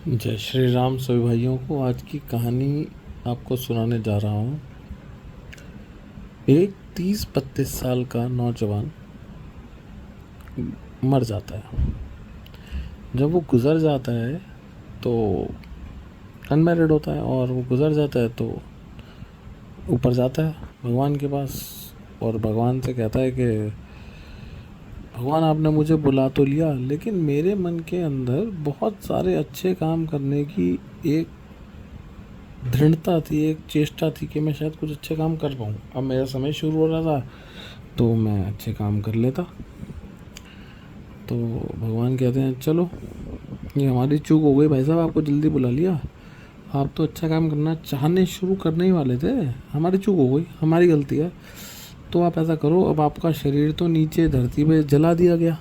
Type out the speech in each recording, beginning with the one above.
जय श्री राम सभी भाइयों को। आज की कहानी आपको सुनाने जा रहा हूँ। एक 30-32 साल का नौजवान मर जाता है। जब वो गुज़र जाता है तो अनमैरिड होता है, और वो गुज़र जाता है तो ऊपर जाता है भगवान के पास, और भगवान से कहता है कि भगवान, आपने मुझे बुला तो लिया, लेकिन मेरे मन के अंदर बहुत सारे अच्छे काम करने की एक दृढ़ता थी, एक चेष्टा थी कि मैं शायद कुछ अच्छे काम कर पाऊँ। अब मेरा समय शुरू हो रहा था तो मैं अच्छे काम कर लेता। तो भगवान कहते हैं चलो, ये हमारी चूक हो गई भाई साहब, आपको जल्दी बुला लिया। आप तो अच्छा काम करना चाहने शुरू करने ही वाले थे, हमारी चूक हो गई, हमारी गलती है। तो आप ऐसा करो, अब आपका शरीर तो नीचे धरती पे जला दिया गया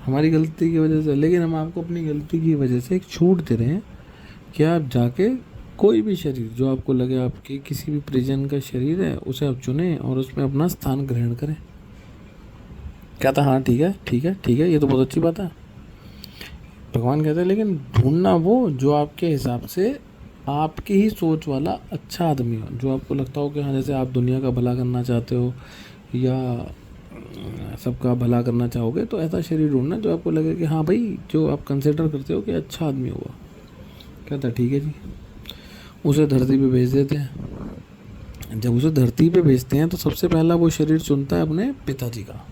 हमारी गलती की वजह से, लेकिन हम आपको अपनी गलती की वजह से एक छूट दे रहे हैं कि आप जाके कोई भी शरीर जो आपको लगे आपके किसी भी परिजन का शरीर है उसे आप चुनें और उसमें अपना स्थान ग्रहण करें। कहता हाँ ठीक है ठीक है ठीक है, ये तो बहुत अच्छी बात है। भगवान कहते हैं लेकिन ढूंढना वो जो आपके हिसाब से आपकी ही सोच वाला अच्छा आदमी हो, जो आपको लगता हो कि हाँ, जैसे आप दुनिया का भला करना चाहते हो या सबका भला करना चाहोगे, तो ऐसा शरीर ढूंढना जो आपको लगे कि हाँ भाई, जो आप कंसिडर करते हो कि अच्छा आदमी होगा। कहता ठीक है जी। उसे धरती पे भेज देते हैं। जब उसे धरती पे भेजते हैं तो सबसे पहला वो शरीर चुनता है अपने पिताजी का।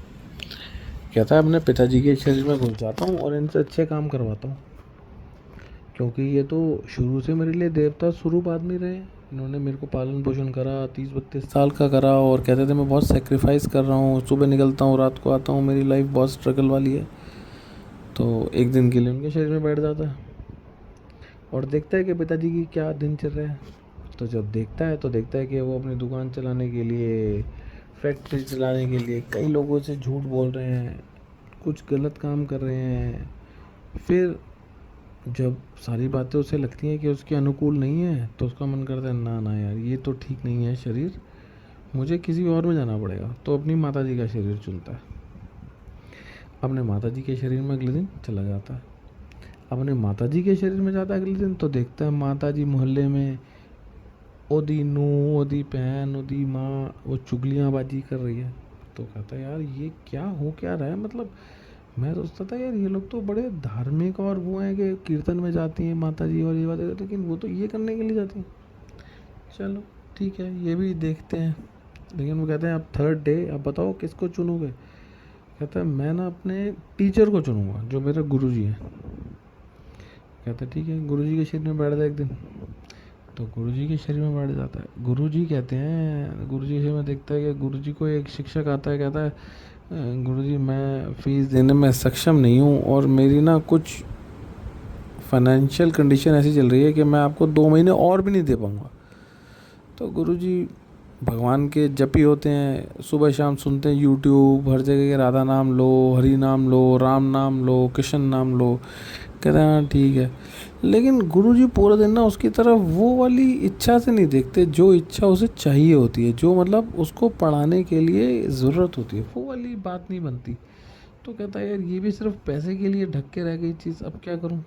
कहता है अपने पिताजी के शरीर में घुस जाता हूँ और इनसे अच्छे काम करवाता हूँ, क्योंकि ये तो शुरू से मेरे लिए देवता स्वरूप आदमी रहे। इन्होंने मेरे को पालन पोषण करा, 30-32 साल का करा, और कहते थे मैं बहुत सेक्रीफाइस कर रहा हूँ, सुबह निकलता हूँ रात को आता हूँ, मेरी लाइफ बहुत स्ट्रगल वाली है। तो एक दिन के लिए उनके शरीर में बैठ जाता है और देखता है कि पिताजी की क्या दिनचर्या है। तो जब देखता है तो देखता है कि वो अपनी दुकान चलाने के लिए, फैक्ट्री चलाने के लिए कई लोगों से झूठ बोल रहे हैं, कुछ गलत काम कर रहे हैं। फिर जब सारी बातें उसे लगती हैं कि उसके अनुकूल नहीं है, तो उसका मन करता है ना ना यार, ये तो ठीक नहीं है शरीर, मुझे किसी और में जाना पड़ेगा। तो अपनी माताजी का शरीर चुनता है। अपने माताजी के शरीर में अगले दिन चला जाता है। अपने माताजी के शरीर में जाता है अगले दिन, तो देखता है माताजी मोहल्ले में ओदी नूह, ओदी बहन, ओदी माँ वो चुगलियाँ बाजी कर रही है। तो कहता है यार ये क्या हो क्या रहा है, मतलब मैं सोचता था यार ये लोग तो बड़े धार्मिक और वो हैं कि कीर्तन में जाती हैं माता जी और ये बातें, लेकिन वो तो ये करने के लिए जाती हैं। चलो ठीक है, ये भी देखते हैं। लेकिन वो कहते हैं अब थर्ड डे, अब बताओ किसको चुनोगे। कहता है मैं ना अपने टीचर को चुनूंगा जो मेरे गुरुजी हैं। कहता है ठीक है, गुरुजी के शरीर में बैठ जाए एक दिन। तो गुरुजी के शरीर में बैठ जाता है। गुरुजी कहते हैं, गुरुजी के शरीर में देखता है कि गुरुजी को एक शिक्षक आता है, कहता है गुरुजी मैं फ़ीस देने में सक्षम नहीं हूँ और मेरी ना कुछ फाइनेंशियल कंडीशन ऐसी चल रही है कि मैं आपको 2 महीने और भी नहीं दे पाऊँगा। तो गुरुजी भगवान के जपी होते हैं, सुबह शाम सुनते हैं यूट्यूब हर जगह के राधा नाम लो, हरि नाम लो, राम नाम लो, कृष्ण नाम लो। कहते हैं हाँ ठीक है। लेकिन गुरुजी पूरा दिन ना उसकी तरफ वो वाली इच्छा से नहीं देखते जो इच्छा उसे चाहिए होती है, जो मतलब उसको पढ़ाने के लिए ज़रूरत होती है, वो वाली बात नहीं बनती। तो कहता है यार ये भी सिर्फ पैसे के लिए ढक के रह गई चीज़, अब क्या करूँ।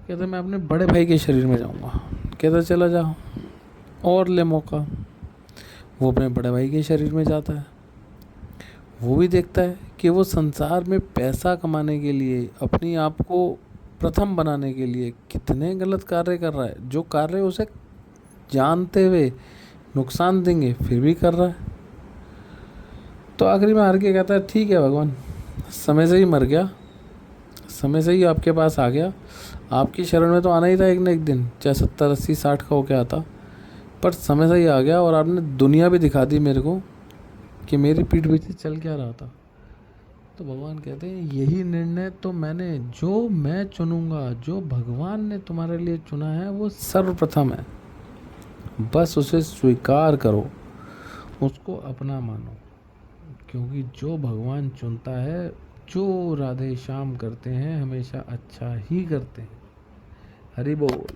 कहता है मैं अपने बड़े भाई के शरीर में जाऊँगा। कहता चला जा और ले मौका। वो अपने बड़े भाई के शरीर में जाता है। वो भी देखता है कि वो संसार में पैसा कमाने के लिए, अपनी आप को प्रथम बनाने के लिए कितने गलत कार्य कर रहा है, जो कार्य उसे जानते हुए नुकसान देंगे फिर भी कर रहा है। तो आखिरी में हार के कहता है ठीक है भगवान, समय से ही मर गया, समय से ही आपके पास आ गया, आपकी शरण में तो आना ही था एक न एक दिन, चाहे 70-80-60 का हो के आता, पर समय से ही आ गया और आपने दुनिया भी दिखा दी मेरे को कि मेरी पीठ पीछे चल क्या रहा था। तो भगवान कहते हैं यही निर्णय तो मैंने, जो मैं चुनूंगा, जो भगवान ने तुम्हारे लिए चुना है वो सर्वप्रथम है, बस उसे स्वीकार करो, उसको अपना मानो। क्योंकि जो भगवान चुनता है, जो राधे श्याम करते हैं हमेशा अच्छा ही करते हैं। हरि बोल।